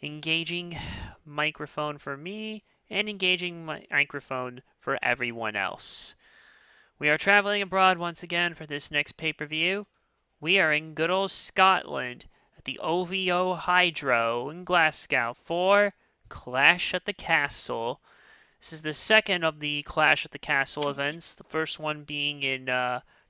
engaging microphone for me and engaging microphone for everyone else. We are traveling abroad once again for this next pay-per-view. We are in good old Scotland at the OVO Hydro in Glasgow for Clash at the Castle. This is the second of the Clash at the Castle events, the first one being in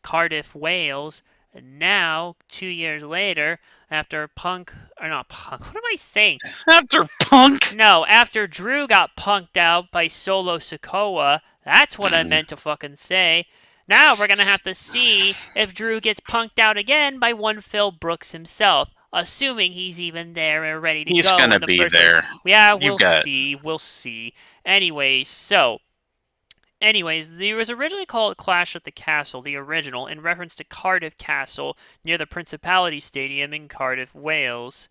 Cardiff, Wales. And now, 2 years later, after Punk, or not Punk, what am I saying? After Punk? No, after Drew got punked out by Solo Sikoa, that's what I meant to fucking say. Now we're gonna have to see if Drew gets punked out again by one Phil Brooks himself, assuming he's even there and ready to He's go gonna in the be first place. there. Yeah, You we'll got. see, we'll see. Anyways, it was originally called Clash at the Castle, the original, in reference to Cardiff Castle near the Principality Stadium in Cardiff, Wales.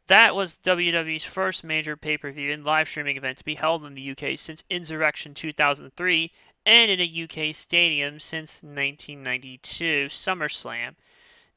That was WWE's first major pay-per-view and live streaming event to be held in the UK since Insurrection 2003 and in a UK stadium since 1992 SummerSlam.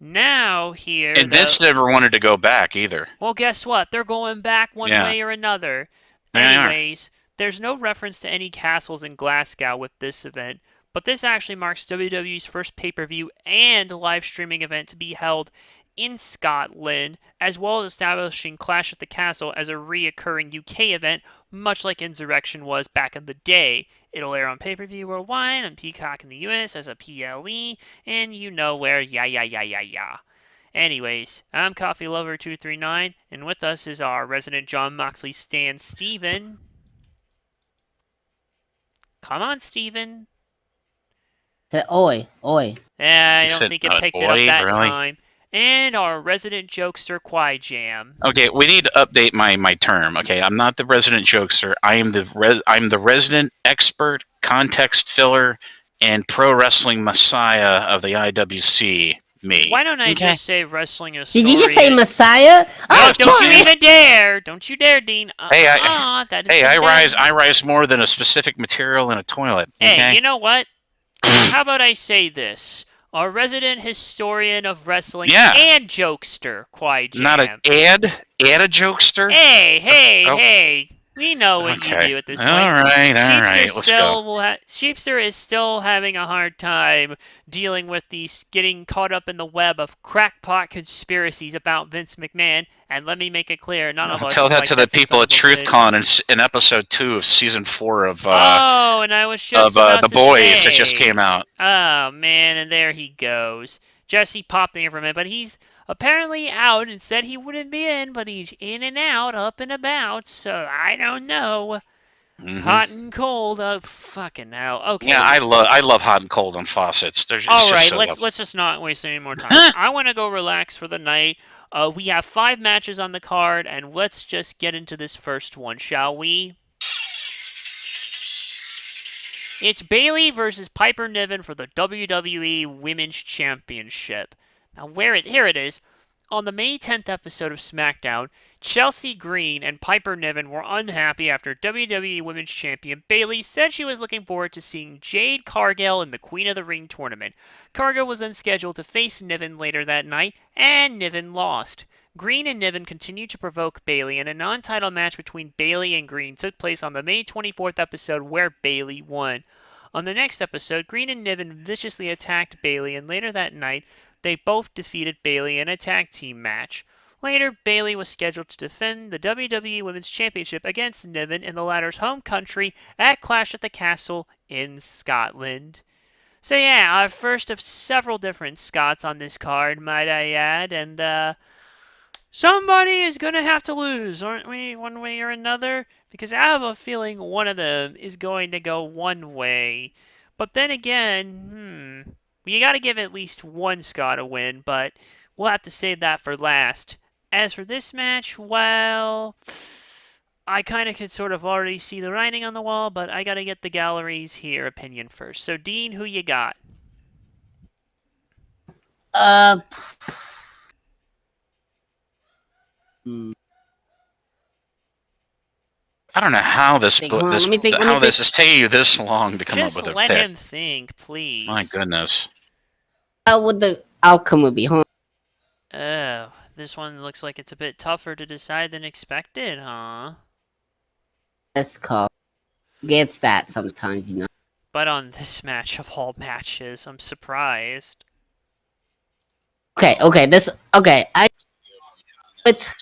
Now here, And Vince never wanted to go back either. well, guess what? They're going back one Yeah. way or another. They are. Anyways, there's no reference to any castles in Glasgow with this event, but this actually marks WWE's first pay-per-view and live streaming event to be held in Scotland, as well as establishing Clash at the Castle as a reoccurring UK event, much like Insurrection was back in the day. It'll air on pay-per-view worldwide, on Peacock in the US as a PLE, and you know where, yeah. Anyways, I'm Coffee Lover 239, and with us is our resident John Moxley stan, Steven. Come on, Steven. Said oi. I He don't said, think it picked it up "Oi, that really?" time. And our resident jokester, Quai Jam. Okay, we need to update my term. Okay, I'm not the resident jokester. I'm the resident expert, context filler, and pro wrestling messiah of the IWC. Me. Why don't I Okay. just say wrestling authority? Did you just say Messiah? No, Oh, don't you fine. even dare! Don't you dare, Dean. Hey, I rise more than a specific material in a toilet. Okay? Hey, you know what? How about I say this? Our resident historian of wrestling Yeah. and jokester, Quai Jam. Not a a jokester. Hey! We know what you do at this point. All right. Let's go. Sheepster is still having a hard time dealing with these getting caught up in the web of crackpot conspiracies about Vince McMahon. And let me make it clear, none of us Tell that like to the people at son of a bitch. TruthCon in episode 2 of season 4 of Oh, and I was just about The to Boys say. that just came out. Oh man, and there he goes. Jesse popped in for a minute, but he's apparently out and said he wouldn't be in, but he's in and out, up and about, so I don't know. Mhm. Hot and cold, fucking hell. Okay. Yeah, I love hot and cold on faucets. All right, let's just not waste any more time. I want to go relax for the night. We have 5 matches on the card, and let's just get into this first one, shall we? It's Bayley versus Piper Niven for the WWE Women's Championship. Now, here it is. On the May 10th episode of SmackDown, Chelsea Green and Piper Niven were unhappy after WWE Women's Champion Bayley said she was looking forward to seeing Jade Cargill in the Queen of the Ring tournament. Cargill was then scheduled to face Niven later that night, and Niven lost. Green and Niven continued to provoke Bayley, and a non-title match between Bayley and Green took place on the May 24th episode where Bayley won. On the next episode, Green and Niven viciously attacked Bayley, and later that night, they both defeated Bayley in a tag team match. Later, Bayley was scheduled to defend the WWE Women's Championship against Niven in the latter's home country at Clash at the Castle in Scotland. So yeah, our first of several different Scots on this card, might I add, and somebody is going to have to lose, aren't we, one way or another? Because I have a feeling one of them is going to go one way. But then again, you got to give at least one Scot a win, but we'll have to save that for last. As for this match, well, I kind of could sort of already see the writing on the wall, but I got to get the gallery's opinion first. So, Dean, who you got? I don't know how this Think, hold on, let me think. this is taking you this long to come Just up with a let pick. him think, please. My goodness. What the outcome would be, huh? Oh, this one looks like it's a bit tougher to decide than expected, huh? This call gets that sometimes, you know. But on this match of all matches, I'm surprised. Okay, but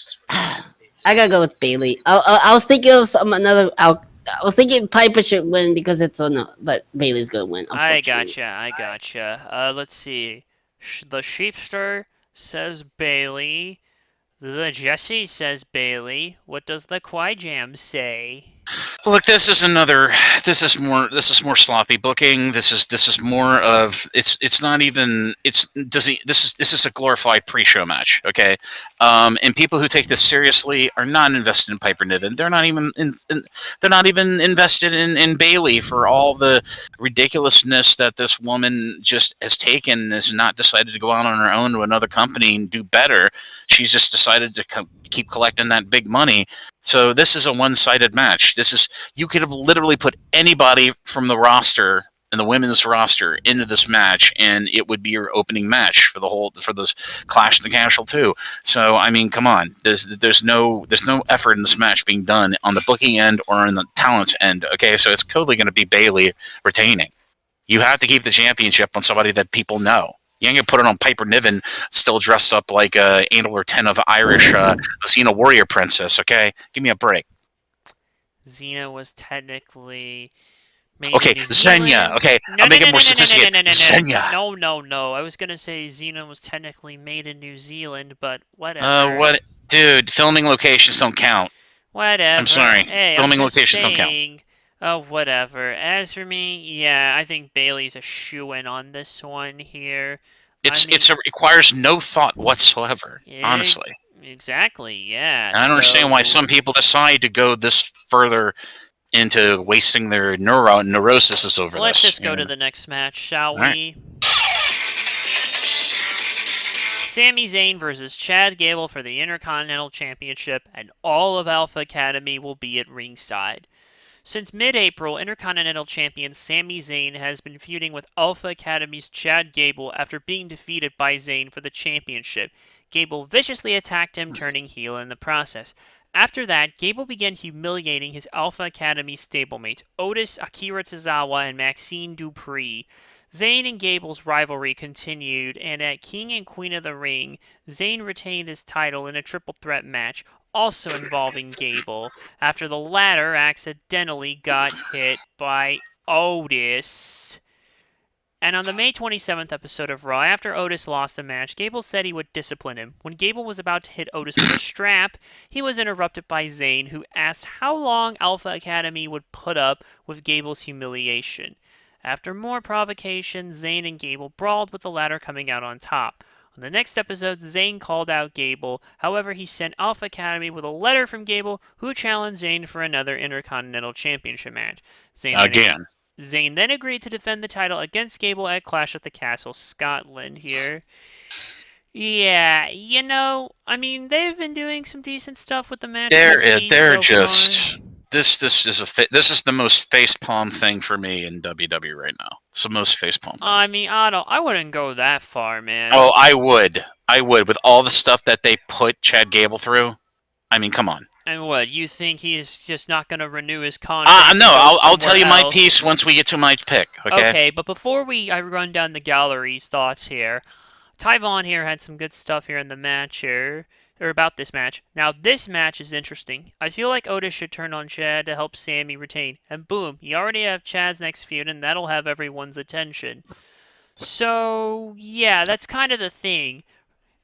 I gotta go with Bailey. I was thinking of I was thinking Piper should win because it's on, but Bailey's gonna win. I Unfortunately. gotcha. Let's see. The Sheepster says Bailey. The Jesse says Bailey. What does the Quijam say? Look, this is more sloppy booking. This is more of it's not even it's doesn't this is a glorified pre-show match, okay? And people who take this seriously are not invested in Piper Niven. They're not even invested in Bailey for all the ridiculousness that this woman just has taken and has not decided to go out on her own to another company and do better. She's just decided to keep collecting that big money. So this is a one-sided match. You could have literally put anybody from the roster and the women's roster into this match, and it would be your opening match for this Clash of the Castle too. So I mean, come on. There's no effort in this match being done on the booking end or on the talent's end. Okay, so it's totally going to be Bailey retaining. You have to keep the championship on somebody that people know. You ain't gonna put it on Piper Niven, still dressed up like Angel or 10 of Irish Xena warrior princess. Okay, give me a break. Xena was technically made Okay, in New Zealand. Xenia. Okay, I'll make it more sophisticated. Xenia. No. I was gonna say Xena was technically made in New Zealand, but whatever. What, dude? Filming locations don't count. Whatever. I'm sorry. Hey, Filming I'm just locations don't saying. count. Oh, whatever. As for me, yeah, I think Bailey's a shoo-in on this one here. It requires no thought whatsoever. Honestly. Exactly. Yeah. And I don't understand why some people decide to go this further into wasting their neuroses over this. Let's just go to the next match, shall we? Sami Zayn versus Chad Gable for the Intercontinental Championship, and all of Alpha Academy will be at ringside. Since mid-April, Intercontinental Champion Sami Zayn has been feuding with Alpha Academy's Chad Gable after being defeated by Zayn for the championship. Gable viciously attacked him, turning heel in the process. After that, Gable began humiliating his Alpha Academy stablemates, Otis, Akira Tozawa, and Maxine Dupree. Zayn and Gable's rivalry continued, and at King and Queen of the Ring, Zayn retained his title in a triple threat match, also involving Gable, after the latter accidentally got hit by Otis. And on the May 27th episode of Raw, after Otis lost the match, Gable said he would discipline him. When Gable was about to hit Otis with a strap, he was interrupted by Zayn, who asked how long Alpha Academy would put up with Gable's humiliation. After more provocation, Zayn and Gable brawled, with the latter coming out on top. On the next episode, Zayn called out Gable. However, he sent Alpha Academy with a letter from Gable, who challenged Zayn for another Intercontinental Championship match. Zayn then agreed to defend the title against Gable at Clash at the Castle, Scotland here. Yeah, you know, I mean, they've been doing some decent stuff with the match. They're just... This is the most facepalm thing for me in WWE right now. It's the most facepalm thing. I mean, I wouldn't go that far, man. Oh, I would with all the stuff that they put Chad Gable through. I mean, come on. And what, you think he is just not going to renew his contract? No, I'll tell you my piece once we get to my pick. Okay, but before I run down the gallery's thoughts here, Ty Vaughn here had some good stuff here in the match here. Or about this match. Now, this match is interesting. I feel like Otis should turn on Chad to help Sami retain. And boom, you already have Chad's next feud, and that'll have everyone's attention. So, yeah, that's kind of the thing.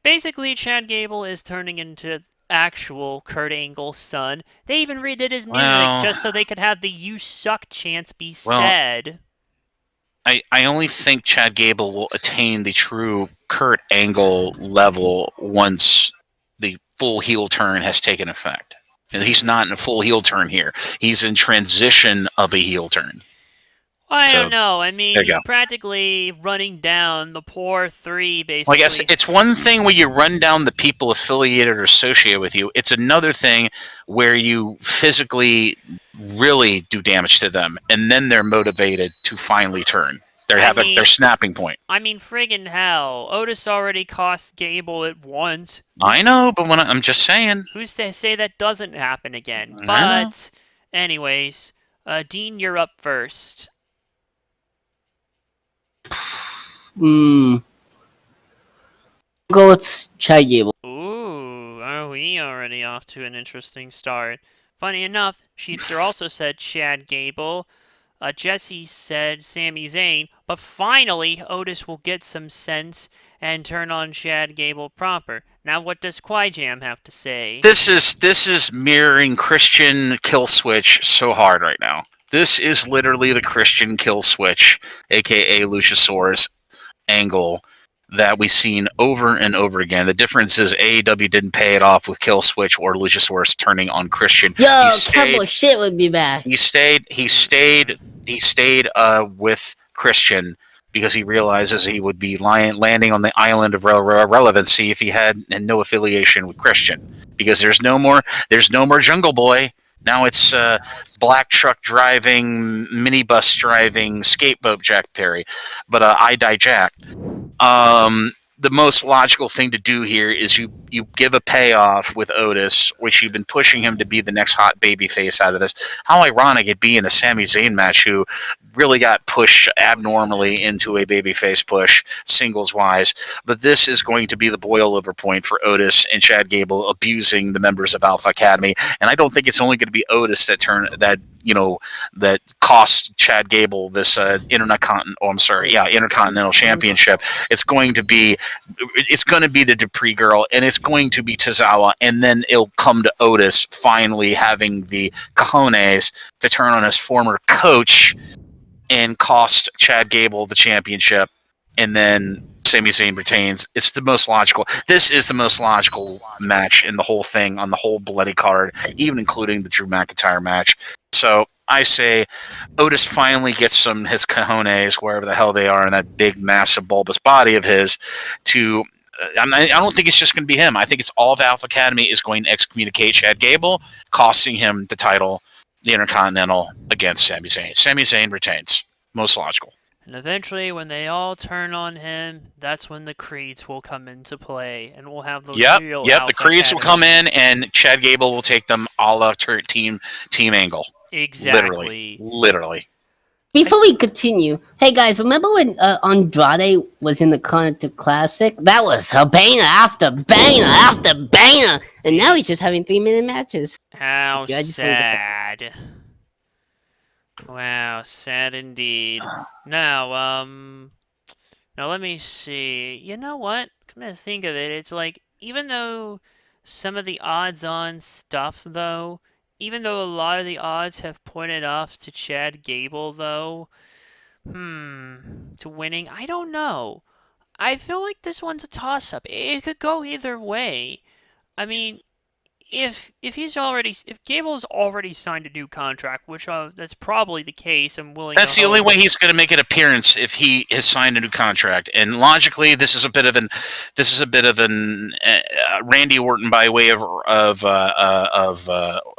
Basically, Chad Gable is turning into actual Kurt Angle's son. They even redid his music just so they could have the "You Suck" chants be said. I only think Chad Gable will attain the true Kurt Angle level once the full heel turn has taken effect. And he's not in a full heel turn here. He's in transition of a heel turn. Well, I don't know. I mean, he's practically running down the poor three, basically. Well, I guess it's one thing where you run down the people affiliated or associated with you. It's another thing where you physically really do damage to them, and then they're motivated to finally turn. their snapping point. I mean, friggin' hell. Otis already cost Gable it once. I know, but I'm just saying. Who's to say that doesn't happen again? I know. But, anyways, Dean, you're up first. Go with Chad Gable. Ooh, are we already off to an interesting start? Funny enough, Sheepster also said Chad Gable. Jesse said Sami Zayn, but finally Otis will get some sense and turn on Chad Gable proper. Now, what does Quijam have to say? This is mirroring Christian kill switch so hard right now. This is literally the Christian kill switch, aka Luchasaurus angle that we've seen over and over again. The difference is AEW didn't pay it off with kill switch or Luchasaurus turning on Christian. Yo, Couple Shit would be back. He stayed with Christian because he realizes he would be landing on the island of relevancy if he had no affiliation with Christian, because there's no more Jungle Boy. Now it's black truck driving, minibus driving, skateboat Jack Perry. But I die Jack. The most logical thing to do here is you give a payoff with Otis, which you've been pushing him to be the next hot baby face out of this. How ironic it'd be in a Sami Zayn match, who really got pushed abnormally into a babyface push, singles-wise. But this is going to be the boil-over point for Otis and Chad Gable abusing the members of Alpha Academy. And I don't think it's only going to be Otis that cost Chad Gable this Intercontinental Championship. It's going to be the Dupree girl, and it's going to be Tozawa, and then it'll come to Otis finally having the cojones to turn on his former coach and cost Chad Gable the championship, and then Sami Zayn retains. It's the most logical. This is the most logical match in the whole thing, on the whole bloody card, even including the Drew McIntyre match. So I say Otis finally gets his cojones, wherever the hell they are, in that big, massive, bulbous body of his, to... I don't think it's just going to be him. I think it's all of Alpha Academy is going to excommunicate Chad Gable, costing him the title, the Intercontinental, against Sami Zayn. Sami Zayn retains. Most logical. And eventually, when they all turn on him, that's when the Creeds will come into play, and we'll have those real Alpha the Creeds Academy. will come in, and Chad Gable will take them a la team angle. Exactly. Literally. Before we continue, hey guys, remember when Andrade was in the Continental Classic? That was banger after banger after banger, and now he's just having 3-minute matches. How sad. Wow, sad indeed. Now let me see. You know what? Come to think of it, it's like, even though some of the odds-on stuff, though, even though a lot of the odds have pointed off to Chad Gable, though, to winning, I don't know. I feel like this one's a toss-up. It could go either way. I mean, if Gable's already signed a new contract, which that's probably the case, I'm willing. That's the only way he's going to make an appearance, if he has signed a new contract. And logically, this is a bit of an Randy Orton by way of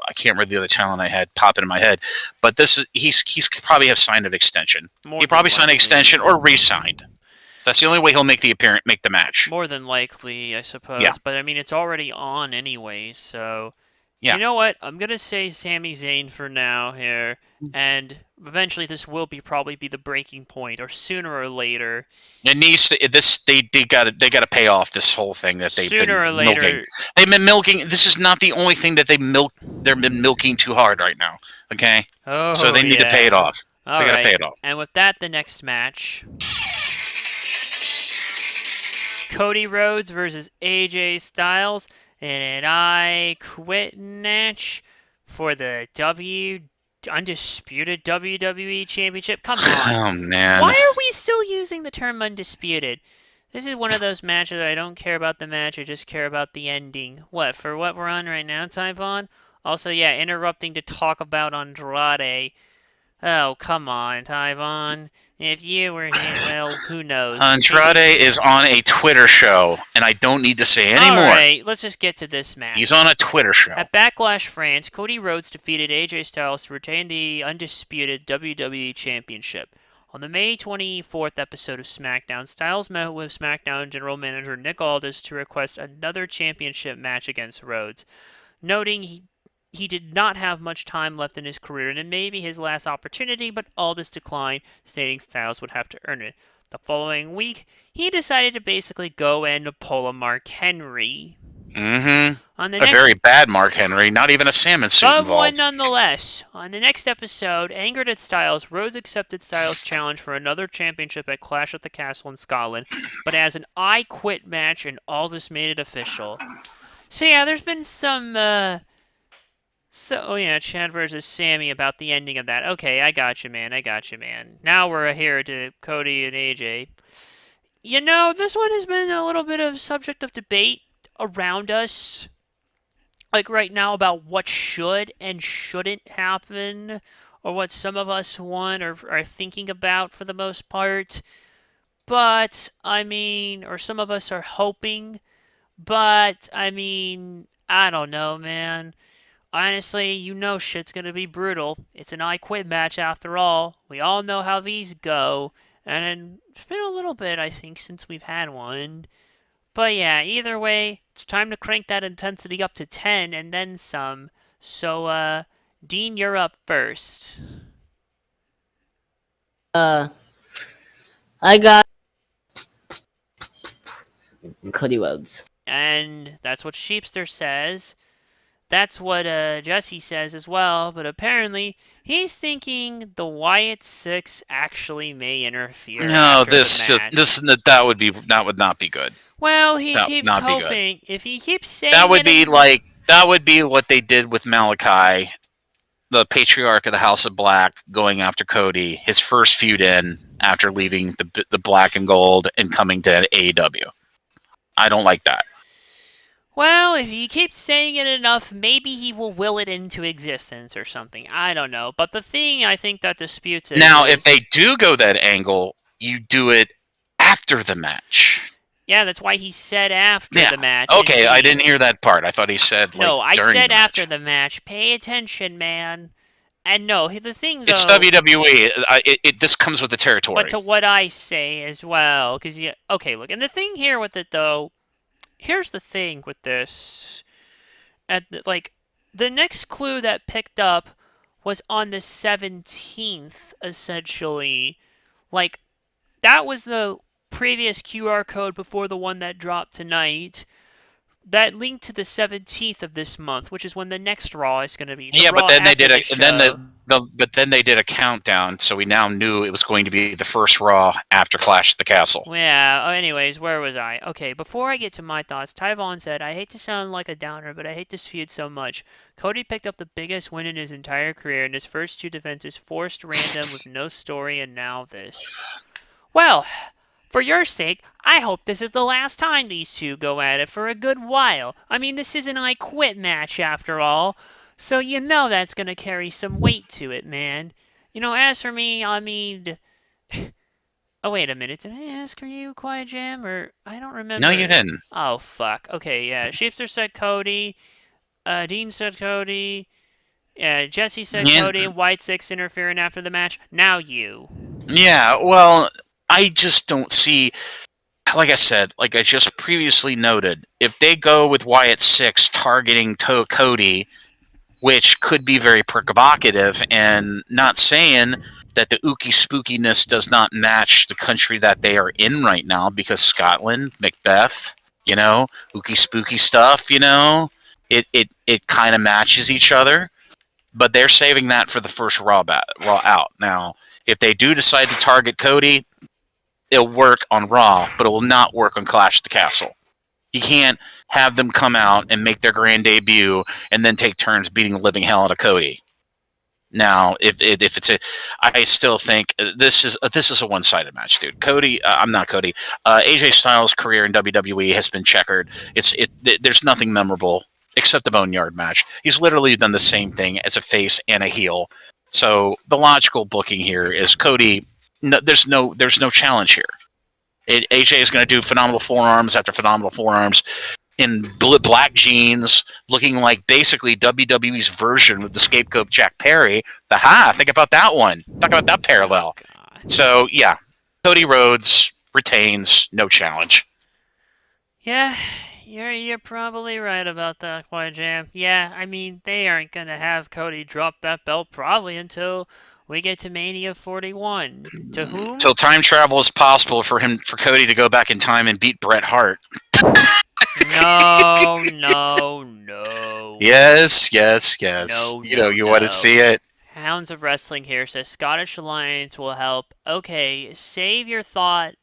I can't remember the other talent I had pop into my head, but he's probably have signed an extension. He probably signed an extension or re-signed. So that's the only way he'll make the match. More than likely, I suppose. Yeah. But I mean, it's already on anyways, so... Yeah. You know what? I'm going to say Sami Zayn for now here, and eventually this will probably be the breaking point, or sooner or later. It needs to, they got to pay off this whole thing that they've Sooner or been later. milking. They've been milking. This is not the only thing that they've been milking too hard right now. Okay? Oh, so they need to pay it off. They got to pay it off. And with that, the next match. Cody Rhodes versus AJ Styles in an I Quit match for the undisputed WWE Championship. Come on. Oh, man. Why are we still using the term undisputed? This is one of those matches I don't care about the match, I just care about the ending. What, for what we're on right now, Tyvon? Also, yeah, interrupting to talk about Andrade. Oh, come on, Tyvon. If you were here, well, who knows? Andrade is on a Twitter show, and I don't need to say any more. Alright, let's just get to this match. He's on a Twitter show. At Backlash France, Cody Rhodes defeated AJ Styles to retain the undisputed WWE Championship. On the May 24th episode of SmackDown, Styles met with SmackDown General Manager Nick Aldis to request another championship match against Rhodes, noting he did not have much time left in his career and it may be his last opportunity, but Aldis declined, stating Styles would have to earn it. The following week, he decided to basically go and pull a Mark Henry. Mm-hmm. On the A next, very bad Mark Henry, not even a salmon suit but one involved. nonetheless. On the next episode, angered at Styles, Rhodes accepted Styles' challenge for another championship at Clash at the Castle in Scotland, but as an I Quit match, and Aldis made it official. So yeah, there's been some, Chad versus Sammy about the ending of that. Okay, I got you, man. Now we're here to Cody and AJ. You know, this one has been a little bit of subject of debate around us, like right now, about what should and shouldn't happen, or what some of us want or are thinking about for the most part. But, or some of us are hoping, but, I don't know, man. Honestly, you know shit's gonna be brutal. It's an I Quit match after all. We all know how these go. And it's been a little bit, I think, since we've had one. But yeah, either way, it's time to crank that intensity up to 10 and then some. So, Dean, you're up first. I got Cody Rhodes. And that's what Sheepster says. That's what Jesse says as well, but apparently he's thinking the Wyatt Six actually may interfere. No, after the match. that would not be good. Well, he That would keeps not be good. hoping. If he keeps saying That would it, be what they did with Malachi, the patriarch of the House of Black, going after Cody, his first feud in after leaving the Black and Gold and coming to AEW. I don't like that. well, if he keeps saying it enough, maybe he will will it into existence or something. I don't know. But the thing I think that disputes it Now, is, if they do go that angle, you do it after the match. yeah, that's why he said after Yeah. the match. Okay, I indeed. didn't hear that part. I thought he said No, I during said the match. after the match. Pay attention, man. And no, the thing though, It's WWE. This comes with the territory. but to what I say as well, because okay, look, and the thing here with it though, here's the thing with this, the next clue that picked up was on the 17th, essentially, like that was the previous QR code before the one that dropped tonight. That linked to the 17th of this month, which is when the next Raw is going to be. Yeah, but then they did but then they did a countdown, so we now knew it was going to be the first Raw after Clash at the Castle. Yeah, anyways, where was I? Okay, before I get to my thoughts, Tyvon said, I hate to sound like a downer, but I hate this feud so much. Cody picked up the biggest win in his entire career, and his first two defenses forced random with no story, and now this. Well, for your sake, I hope this is the last time these two go at it for a good while. This is an I Quit match after all, so you know that's gonna carry some weight to it, man. As for me, oh, wait a minute. Did I ask for you, Quiet Jam? Or I don't remember. No, you didn't. Oh, fuck. Okay, yeah. Sheepster said Cody. Dean said Cody. Yeah, Jesse said Cody. White Six interfering after the match. Now you. Yeah, well, I just don't see. Like I said, like I just previously noted, if they go with Wyatt Six targeting Cody, which could be very provocative, and not saying that the ooky spookiness does not match the country that they are in right now, because Scotland, Macbeth, ooky spooky stuff, it kind of matches each other. But they're saving that for the first Raw out. Now, if they do decide to target Cody, it'll work on Raw, but it will not work on Clash at the Castle. You can't have them come out and make their grand debut and then take turns beating the living hell out of Cody. Now, I still think this is a one-sided match, dude. AJ Styles' career in WWE has been checkered. There's nothing memorable except the Boneyard match. He's literally done the same thing as a face and a heel. So the logical booking here is Cody. No, there's no challenge here. AJ is going to do phenomenal forearms after phenomenal forearms in black jeans, looking like basically WWE's version of the scapegoat Jack Perry. Think about that one. Talk about that parallel. So yeah, Cody Rhodes retains, no challenge. Yeah, you're probably right about that, Quiet Jam. Yeah, I mean they aren't gonna have Cody drop that belt probably until we get to Mania 41. To whom? Till time travel is possible for Cody to go back in time and beat Bret Hart. No, no, no. Yes. No, You know no, you want to no. see it. Hounds of Wrestling here says Scottish Alliance will help. Okay, save your thought.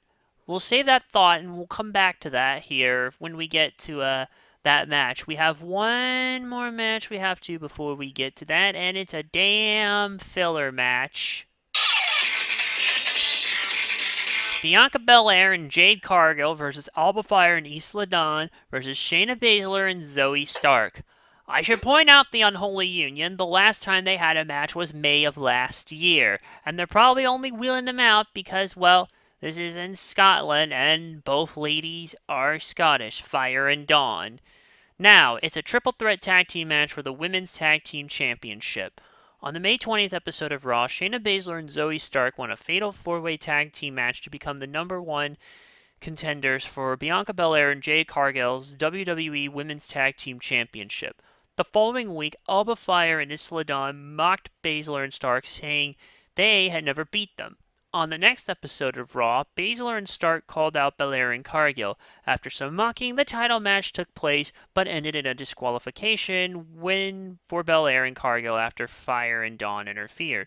We'll save that thought and we'll come back to that here when we get to that match. We have one more match we have to before we get to that, and it's a damn filler match. Bianca Belair and Jade Cargill versus Alba Fire and Isla Dawn versus Shayna Baszler and Zoe Stark. I should point out the Unholy Union. The last time they had a match was May of last year, and they're probably only wheeling them out because, well, this is in Scotland and both ladies are Scottish, Fire and Dawn. Now, it's a triple threat tag team match for the Women's Tag Team Championship. On the May 20th episode of Raw, Shayna Baszler and Zoe Stark won a fatal four-way tag team match to become the number one contenders for Bianca Belair and Jade Cargill's WWE Women's Tag Team Championship. The following week, Alba Fire and Isla Dawn mocked Baszler and Stark, saying they had never beat them. On the next episode of Raw, Baszler and Stark called out Belair and Cargill. After some mocking, the title match took place, but ended in a disqualification win for Belair and Cargill after Fire and Dawn interfered.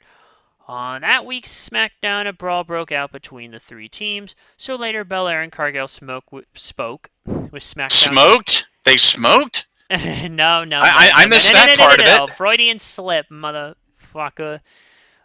On that week's SmackDown, a brawl broke out between the three teams, so later Belair and Cargill spoke with SmackDown. Smoked? They smoked? No, I missed that part of it. Freudian slip, motherfucker.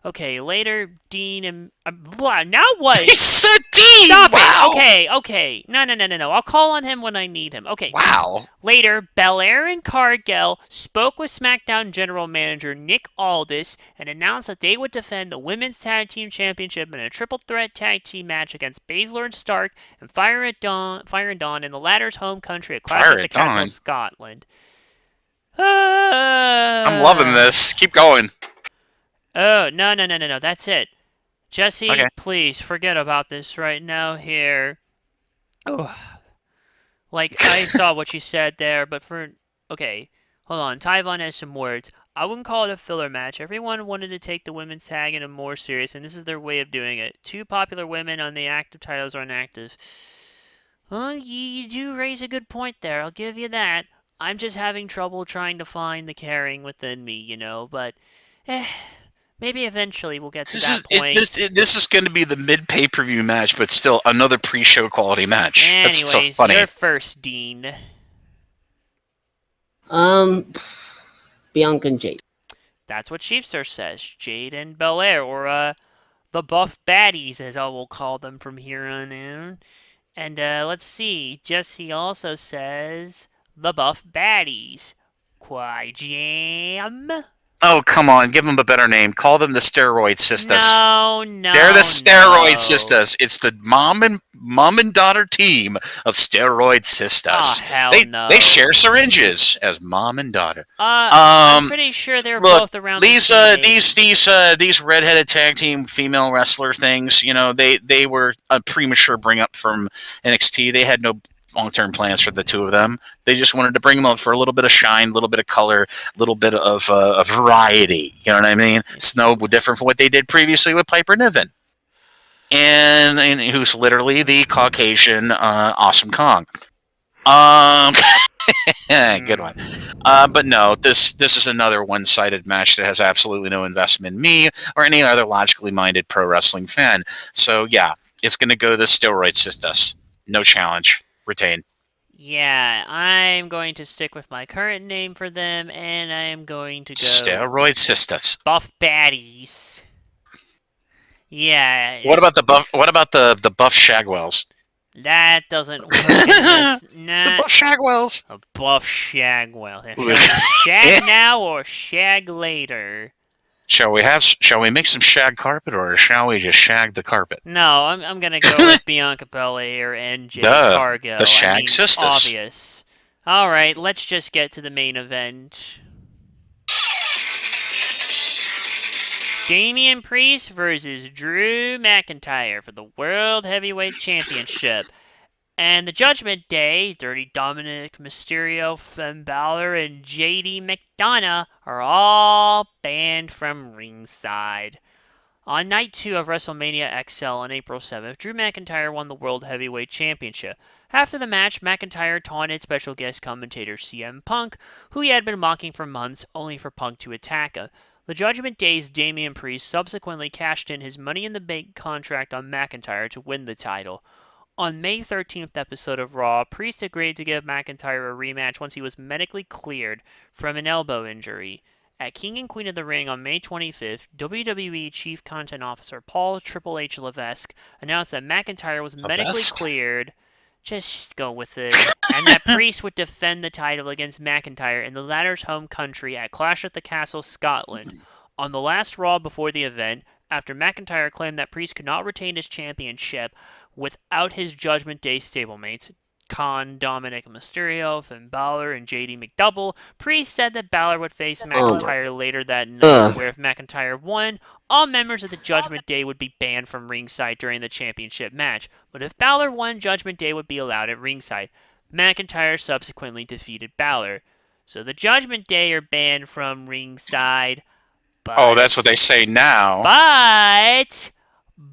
Okay, later, Dean and... now what? He said Dean! Stop Wow. it! Okay. No. I'll call on him when I need him. Okay. Wow. Later, Belair and Cargill spoke with SmackDown General Manager Nick Aldis and announced that they would defend the Women's Tag Team Championship in a triple threat tag team match against Baszler and Stark and Fire and Dawn in the latter's home country at Clash at the Castle, Scotland. I'm loving this. Keep going. Oh, no. That's it. Jesse, Okay. please forget about this right now here. Oh. Like, I saw what you said there, but okay, hold on. Tyvon has some words. I wouldn't call it a filler match. Everyone wanted to take the women's tag in a more serious, and this is their way of doing it. Two popular women on the active titles are inactive. Well, you do raise a good point there. I'll give you that. I'm just having trouble trying to find the caring within me, but maybe eventually we'll get to that point. This is going to be the mid-pay-per-view match, but still another pre-show quality match. Anyways, that's so funny. you're first, Dean. Bianca and Jade. That's what Sheepster says. Jade and Belair, or the Buff Baddies, as I will call them from here on in. And let's see. Jesse also says the Buff Baddies. Quai Jam. Oh, come on. Give them a better name. Call them the Steroid Sisters. No. They're the Steroid Sisters. It's the mom and daughter team of Steroid Sisters. Oh, hell no. They share syringes as mom and daughter. I'm pretty sure they're both around these the these redheaded tag team female wrestler things, they were a premature bring up from NXT. They had no long-term plans for the two of them. They just wanted to bring them up for a little bit of shine, a little bit of color, a little bit of variety. You know what I mean? It's no different from what they did previously with Piper Niven, and who's literally the Caucasian Awesome Kong. Good one. But no, this is another one-sided match that has absolutely no investment in me or any other logically minded pro wrestling fan. So yeah, it's going to go the Steroid Sisters. No challenge. Retain. Yeah, I'm going to stick with my current name for them, and I am going to go Steroid Sisters. Buff Baddies. Yeah. What about the buff? What about the Buff Shagwells? That doesn't work. The Buff Shagwells. A Buff Shagwell. Shag now or shag later? Shall we make some shag carpet, or shall we just shag the carpet? No, I'm gonna go with Bianca Belair and Jade Cargill. The Shag Sisters. Obvious. All right, let's just get to the main event. Damian Priest versus Drew McIntyre for the World Heavyweight Championship. And the Judgment Day, Dirty Dominic Mysterio, Finn Balor, and JD McDonough are all banned from ringside. On night 2 of WrestleMania XL on April 7th, Drew McIntyre won the World Heavyweight Championship. After the match, McIntyre taunted special guest commentator CM Punk, who he had been mocking for months, only for Punk to attack him. The Judgment Day's Damian Priest subsequently cashed in his Money in the Bank contract on McIntyre to win the title. On May 13th episode of Raw, Priest agreed to give McIntyre a rematch once he was medically cleared from an elbow injury. At King and Queen of the Ring on May 25th, WWE Chief Content Officer Paul Triple H Levesque announced that McIntyre was medically cleared. Just go with it. And that Priest would defend the title against McIntyre in the latter's home country at Clash at the Castle, Scotland. On the last Raw before the event, after McIntyre claimed that Priest could not retain his championship without his Judgment Day stablemates, Khan, Dominic Mysterio, Finn Balor, and JD McDouble, Priest said that Balor would face McIntyre later that night, where if McIntyre won, all members of the Judgment Day would be banned from ringside during the championship match. But if Balor won, Judgment Day would be allowed at ringside. McIntyre subsequently defeated Balor. So the Judgment Day are banned from ringside. Oh, that's what they say now.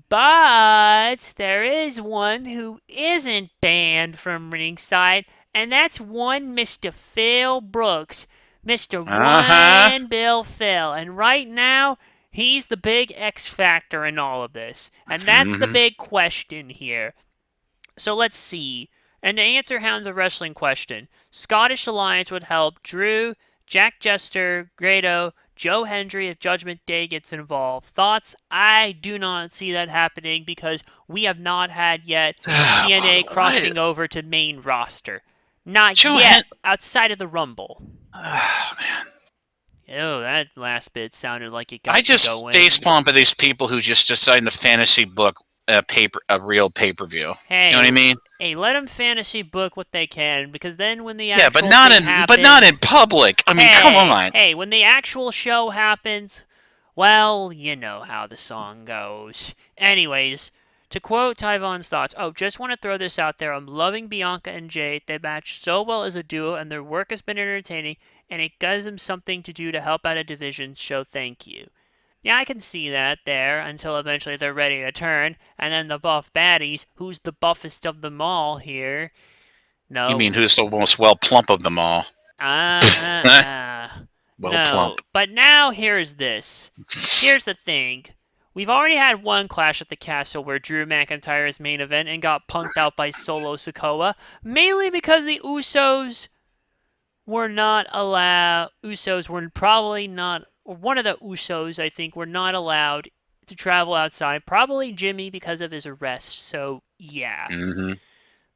But there is one who isn't banned from ringside, and that's one Mr. Phil Brooks. Mr. Ryan Bill Phil. And right now, he's the big X factor in all of this. And that's the big question here. So let's see. And to answer Hounds of Wrestling question, Scottish Alliance would help Drew, Jack Jester, Grado, Joe Hendry if Judgment Day gets involved. Thoughts? I do not see that happening because we have not had yet TNA crossing over to main roster. Not yet, outside of the Rumble. Oh, man. Oh, that last bit sounded like it got I just going. facepalm at these people who just decide to fantasy book a real pay-per-view. Hey, you know what I mean? Hey, let them fantasy book what they can, because then when the actual but not in public. I mean, come on. Hey, when the actual show happens, well, you know how the song goes. Anyways, to quote Tyvon's thoughts, just want to throw this out there. I'm loving Bianca and Jade. They match so well as a duo, and their work has been entertaining, and it gives them something to do to help out a division, so thank you. Yeah, I can see that there, until eventually they're ready to turn, and then the buff baddies, who's the buffest of them all here? No. You mean who's the most well-plump of them all? Well-plump. But now here's this. Here's the thing. We've already had one Clash at the Castle where Drew McIntyre is main event and got punked out by Solo Sikoa, mainly because the Usos were not allowed. Usos were probably not. Or one of the Usos, I think, were not allowed to travel outside. Probably Jimmy because of his arrest. So, yeah.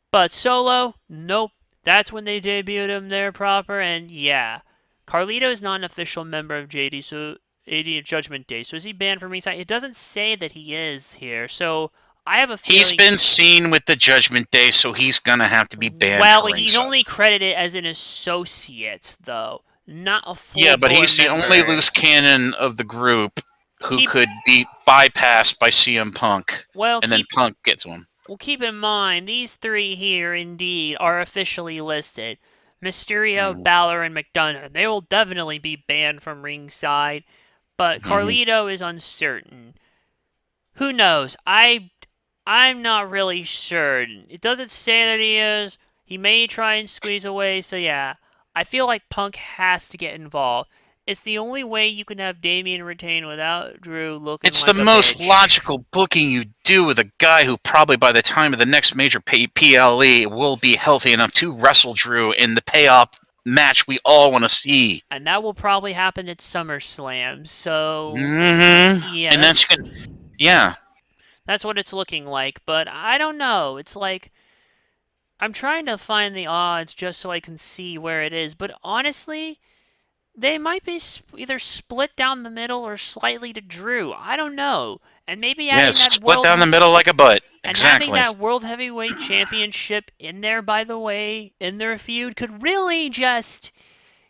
But Solo, nope. That's when they debuted him there proper. And, yeah. Carlito is not an official member of AD Judgment Day. So, is he banned from ringside? It doesn't say that he is here. So, I have a feeling... He's been seen with the Judgment Day, so he's going to have to be banned from ringside. Well, he's only credited as an associate, though. Not a full Yeah, but he's member. the only loose cannon of the group who could be bypassed by CM Punk, and then Punk gets one. Well, keep in mind, these three here, indeed, are officially listed. Mysterio, Balor, and McDonough. They will definitely be banned from ringside, but Carlito is uncertain. Who knows? I'm not really sure. It doesn't say that he is. He may try and squeeze away, so yeah. I feel like Punk has to get involved. It's the only way you can have Damian retain without Drew looking It's like the a most bitch. logical booking you do with a guy who probably by the time of the next major PLE will be healthy enough to wrestle Drew in the payoff match we all want to see. And that will probably happen at SummerSlam, so... Yeah. And that's good. Yeah. That's what it's looking like, but I don't know. It's like... I'm trying to find the odds just so I can see where it is, but honestly, they might be either split down the middle or slightly to Drew. I don't know. And maybe adding that split down the middle like a butt. And exactly. having that World Heavyweight Championship in there, by the way, in their feud, could really just,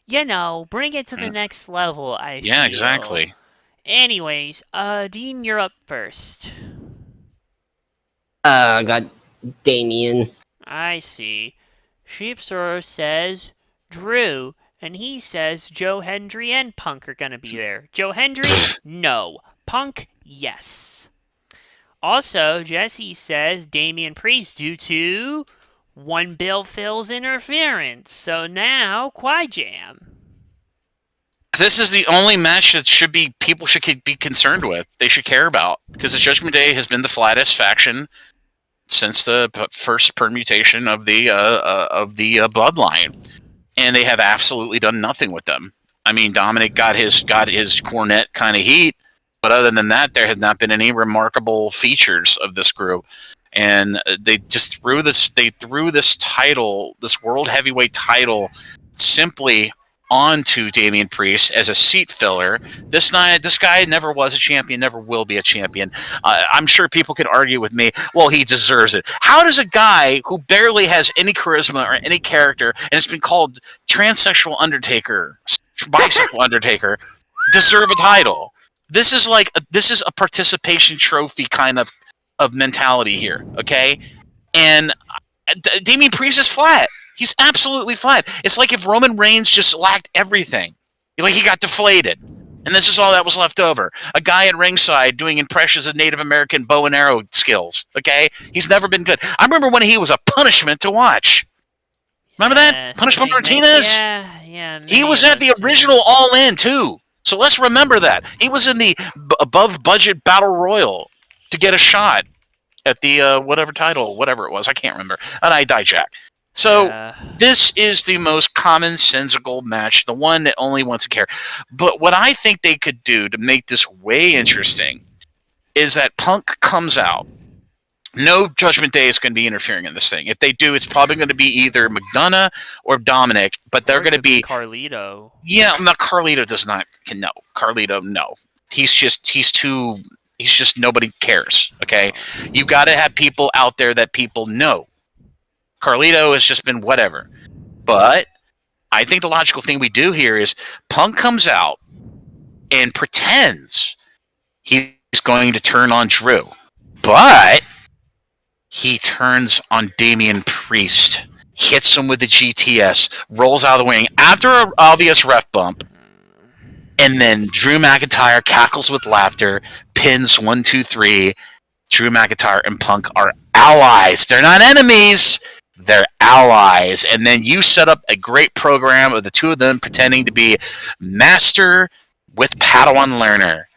bring it to the next level, I feel. Yeah, exactly. Anyways, Dean, you're up first. I got Damien. I see. Sheepsoro says Drew, and he says Joe Hendry and Punk are gonna be there. Joe Hendry, no. Punk, yes. Also, Jesse says Damian Priest due to one Bill Phil's interference. So now, Quad Jam. This is the only match that people should be concerned with. They should care about, because the Judgment Day has been the flattest faction since the first permutation of the bloodline, and they have absolutely done nothing with them. I mean, Dominic got his cornet kind of heat, but other than that, there has not been any remarkable features of this group. And they just threw this title, this world heavyweight title, simply onto Damian Priest as a seat filler. This guy never was a champion, never will be a champion. I'm sure people could argue with me, well, he deserves it. How does a guy who barely has any charisma or any character, and it's been called transsexual Undertaker, bisexual Undertaker, deserve a title? This is a participation trophy kind of mentality here, okay? And Damian Priest is flat. He's absolutely flat. It's like if Roman Reigns just lacked everything. Like he got deflated. And this is all that was left over. A guy at ringside doing impressions of Native American bow and arrow skills, okay? He's never been good. I remember when he was a punishment to watch. Remember that? Punishment Martinez? Yeah. He was at the original All In, too. So let's remember that. He was in the above-budget Battle Royal to get a shot at the whatever it was. I can't remember. And I dijack. So this is the most commonsensical match, the one that only wants to care. But what I think they could do to make this way interesting is that Punk comes out. No Judgment Day is going to be interfering in this thing. If they do, it's probably going to be either McDonough or Dominic, but they're going to be Carlito. Yeah, Carlito does not. No, Carlito, no. He's just nobody cares. Okay, you got to have people out there that people know. Carlito has just been whatever. But I think the logical thing we do here is Punk comes out and pretends he's going to turn on Drew. But he turns on Damian Priest, hits him with the GTS, rolls out of the ring after an obvious ref bump, and then Drew McIntyre cackles with laughter, pins 1, 2, 3. Drew McIntyre and Punk are allies. They're not enemies. They're allies. And then you set up a great program of the two of them pretending to be master with Padawan learner.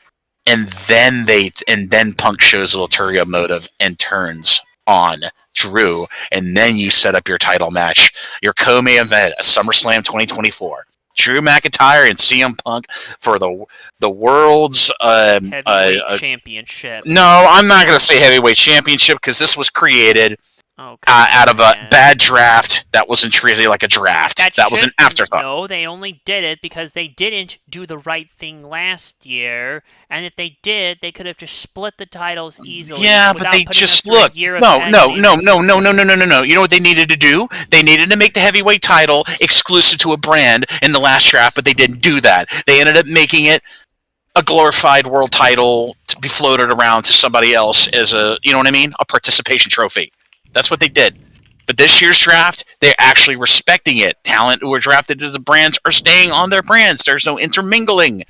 And then Punk shows ulterior motive and turns on Drew. And then you set up your title match, your co-main event at SummerSlam 2024. Drew McIntyre and CM Punk for the world's heavyweight championship. No, I'm not going to say heavyweight championship because this was created out of a bad draft that wasn't treated like a draft. That was an afterthought. No, they only did it because they didn't do the right thing last year. And if they did, they could have just split the titles easily. Yeah, but they just look. No. You know what they needed to do? They needed to make the heavyweight title exclusive to a brand in the last draft, but they didn't do that. They ended up making it a glorified world title to be floated around to somebody else as a participation trophy. That's what they did. But this year's draft, they're actually respecting it. Talent who are drafted to the brands are staying on their brands. There's no intermingling.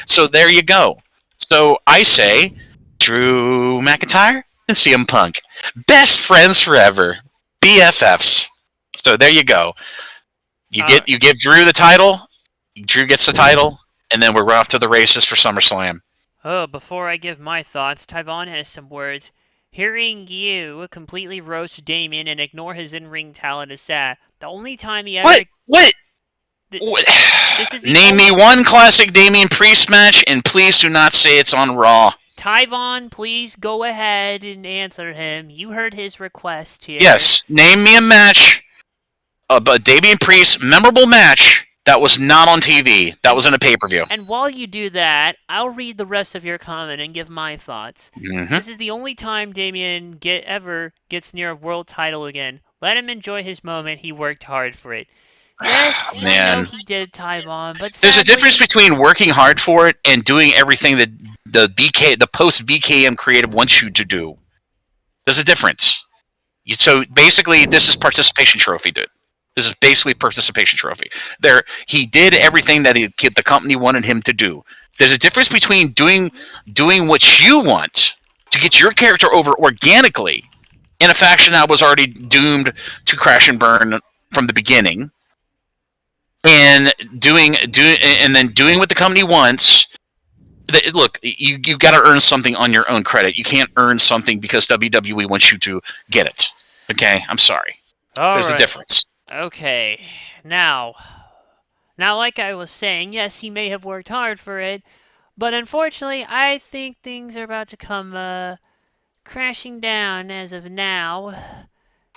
So there you go. So I say Drew McIntyre and CM Punk. Best friends forever. BFFs. So there you go. You give Drew the title, Drew gets the title, and then we're off to the races for SummerSlam. Oh, before I give my thoughts, Tyvon has some words. Hearing you completely roast Damien and ignore his in-ring talent is sad. The only time he ever... What? Name me one classic Damien Priest match, and please do not say it's on Raw. Tyvon, please go ahead and answer him. You heard his request here. Yes, name me a match, a Damien Priest memorable match that was not on TV. That was in a pay-per-view. And while you do that, I'll read the rest of your comment and give my thoughts. Mm-hmm. This is the only time Damien ever gets near a world title again. Let him enjoy his moment. He worked hard for it. Yes, I know Man, he did Taiwan, but there's a difference sadly, between working hard for it and doing everything that the post VKM creative wants you to do. There's a difference. So basically, this is participation trophy, dude. This is basically participation trophy. He did everything that the company wanted him to do. There's a difference between doing what you want to get your character over organically in a faction that was already doomed to crash and burn from the beginning, and doing what the company wants. Look, you got to earn something on your own credit. You can't earn something because WWE wants you to get it. Okay, I'm sorry. all There's a right. difference. Okay, now, like I was saying, yes, he may have worked hard for it, but unfortunately, I think things are about to come crashing down as of now.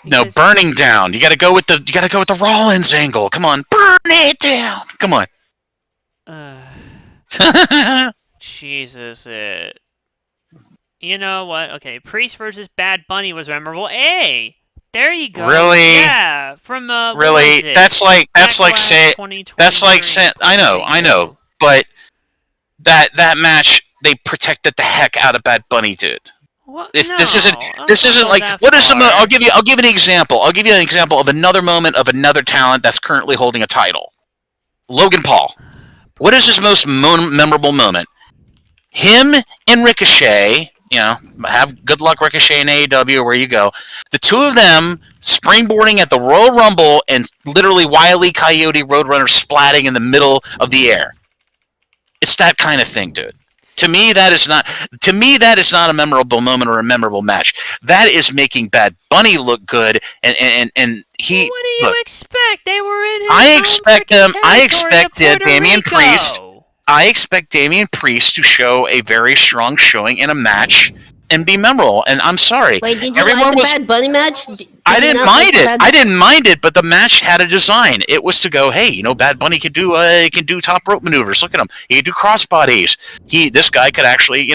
No, Because, burning down. You got to go with the Rollins angle. Come on, burn it down. Come on. Jesus, you know what? Okay, Priest versus Bad Bunny was memorable. Hey, there you go. Really? Yeah, from what Really? was it? That's like Backlash saying 2023. I know, but that match they protected the heck out of Bad Bunny, dude. What? This No, this isn't I this wouldn't isn't go like that what is the far. I'll give you an example. I'll give you an example of another moment of another talent that's currently holding a title. Logan Paul. What is his most memorable moment? Him and Ricochet, have good luck Ricochet in AEW or where you go. The two of them springboarding at the Royal Rumble and literally Wile E. Coyote Roadrunner splatting in the middle of the air. It's that kind of thing, dude. To me, that is not a memorable moment or a memorable match. That is making Bad Bunny look good, and he. What do you look, expect? They were in his I own expect freaking them. I territory of expect Puerto Damian Rico. Priest. I expect Damian Priest to show a very strong showing in a match and be memorable. And I'm sorry, Wait, did you everyone like the was. Bad Bunny match? I you didn't not like mind the it. Bad- I didn't mind it, but the match had a design. It was to go, hey, Bad Bunny can do top rope maneuvers. Look at him. He can do crossbodies. This guy could actually,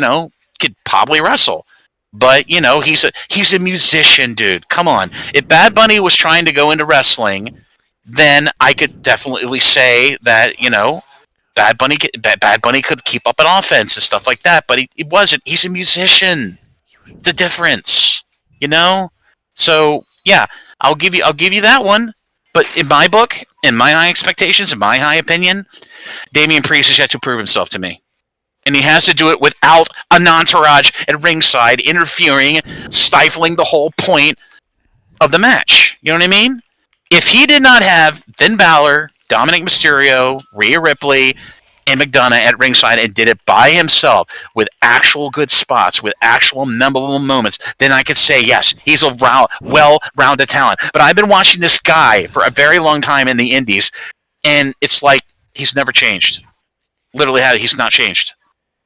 could probably wrestle. But he's a musician, dude. Come on. If Bad Bunny was trying to go into wrestling, then I could definitely say that Bad Bunny could keep up an offense and stuff like that. But he wasn't. He's a musician. The difference, So yeah, I'll give you that one. But in my book, in my high expectations, in my high opinion, Damian Priest has yet to prove himself to me. And he has to do it without an entourage at ringside interfering, stifling the whole point of the match. You know what I mean? If he did not have Finn Balor, Dominic Mysterio, Rhea Ripley, and McDonough at ringside and did it by himself with actual good spots, with actual memorable moments, then I could say, yes, he's a well-rounded talent. But I've been watching this guy for a very long time in the indies, and it's like he's never changed. Literally, he's not changed.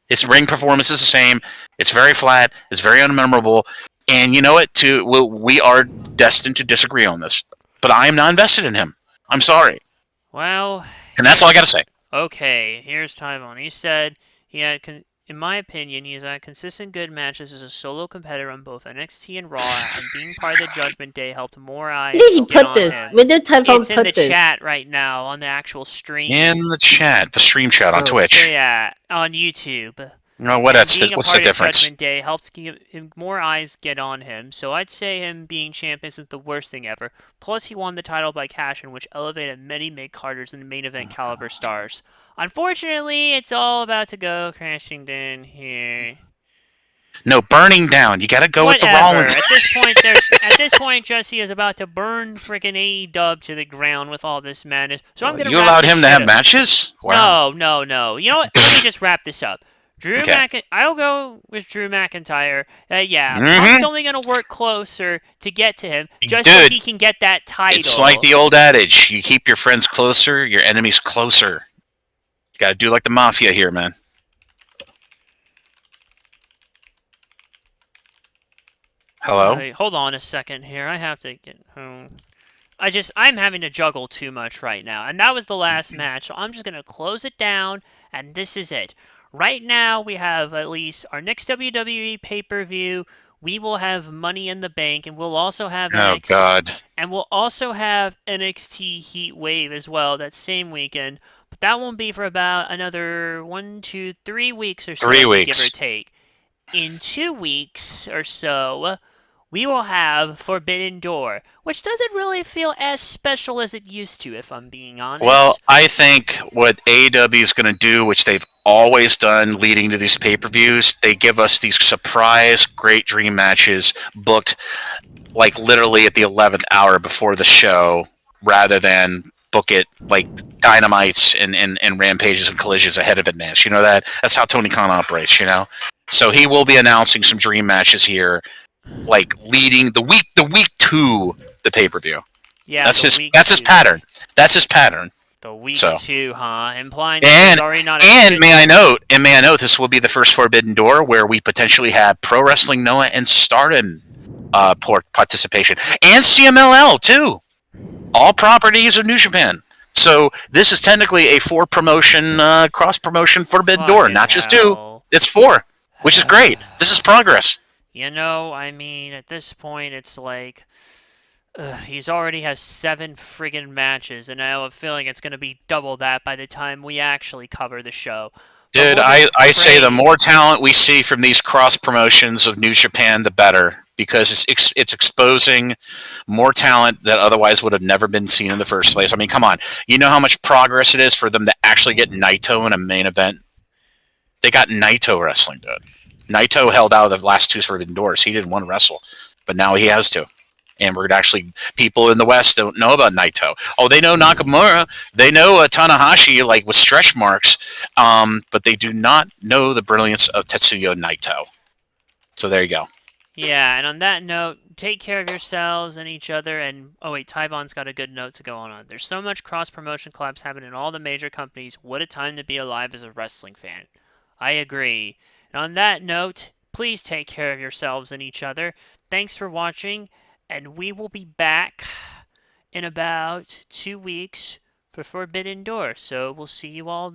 His ring performance is the same. It's very flat. It's very unmemorable. And you know what? We are destined to disagree on this. But I am not invested in him. I'm sorry. Well, And that's all I got to say. okay, here's Taiwan. He said he had, in my opinion, he's had consistent good matches as a solo competitor on both NXT and Raw, and being part of the Judgment Day helped more eyes. Where did you get put on this? him. Where did Taiwan It's in put the this? chat right now on the actual stream. In the chat, the stream chat on Oh, Twitch. So yeah, on YouTube. No, What's the part of difference? Judgment Day helps give him more eyes get on him, so I'd say him being champion isn't the worst thing ever. Plus, he won the title by cash-in, which elevated many mid-carders and main event caliber stars. Unfortunately, it's all about to go crashing down here. No, burning down. You got to go Whatever. with the Rollins. At this point, Jesse is about to burn freaking AEW to the ground with all this madness. So I'm gonna. You wrap allowed this him to shit have up. matches? Wow. No. You know what? Let me just wrap this up. I'll go with Drew McIntyre. Punk's only going to work closer to get to him, just so he can get that title. It's like the old adage. You keep your friends closer, your enemies closer. You got to do like the mafia here, man. Hello? Hold on a second here. I have to get home. I'm having to juggle too much right now. And that was the last match, so I'm just going to close it down, and this is it. Right now, we have at least our next WWE pay-per-view we will have Money in the Bank, and we'll also have Oh NXT, God. and we'll also have NXT Heat Wave as well that same weekend. But that won't be for about another 1, 2, 3 weeks or so, 3 weeks. give or take. In 2 weeks or so, we will have Forbidden Door, which doesn't really feel as special as it used to, if I'm being Well, honest. I think what AEW is going to do, which they've always done leading to these pay-per-views, they give us these surprise great dream matches booked like literally at the 11th hour before the show rather than book it like dynamites and rampages and collisions ahead of advance. You know that's how Tony Khan operates, you know? So he will be announcing some dream matches here, like leading the week to the pay-per-view. Yeah, That's the his week that's his two. pattern. That's his pattern. The week So two, huh? Implying that there's and already not a and shit. may I note this will be the first Forbidden Door where we potentially have Pro Wrestling Noah and Stardom participation and CMLL too. All properties of New Japan. So this is technically a four promotion cross promotion Forbidden Door, Fucking not just two. hell. It's four, which is great. This is progress. You know, I mean, at this point, it's like. He's already has 7 friggin' matches, and I have a feeling it's going to be double that by the time we actually cover the show. But Dude, we'll just I say the pray. more talent we see from these cross promotions of New Japan, the better, because it's exposing more talent that otherwise would have never been seen in the first place. I mean, come on, you know how much progress it is for them to actually get Naito in a main event. They got Naito wrestling, dude. Naito held out of the last two Forbidden Doors. He didn't want to wrestle, but now he has to. And we're actually people in the West don't know about Naito. Oh, they know Nakamura, they know Tanahashi like with stretch marks, but they do not know the brilliance of Tetsuya Naito. So there you go. Yeah, and on that note, take care of yourselves and each other. And oh wait, Tybon's got a good note to go on. There's so much cross promotion collabs happening in all the major companies. What a time to be alive as a wrestling fan. I agree. And on that note, please take care of yourselves and each other. Thanks for watching, and we will be back in about 2 weeks for Forbidden Door. So we'll see you all then.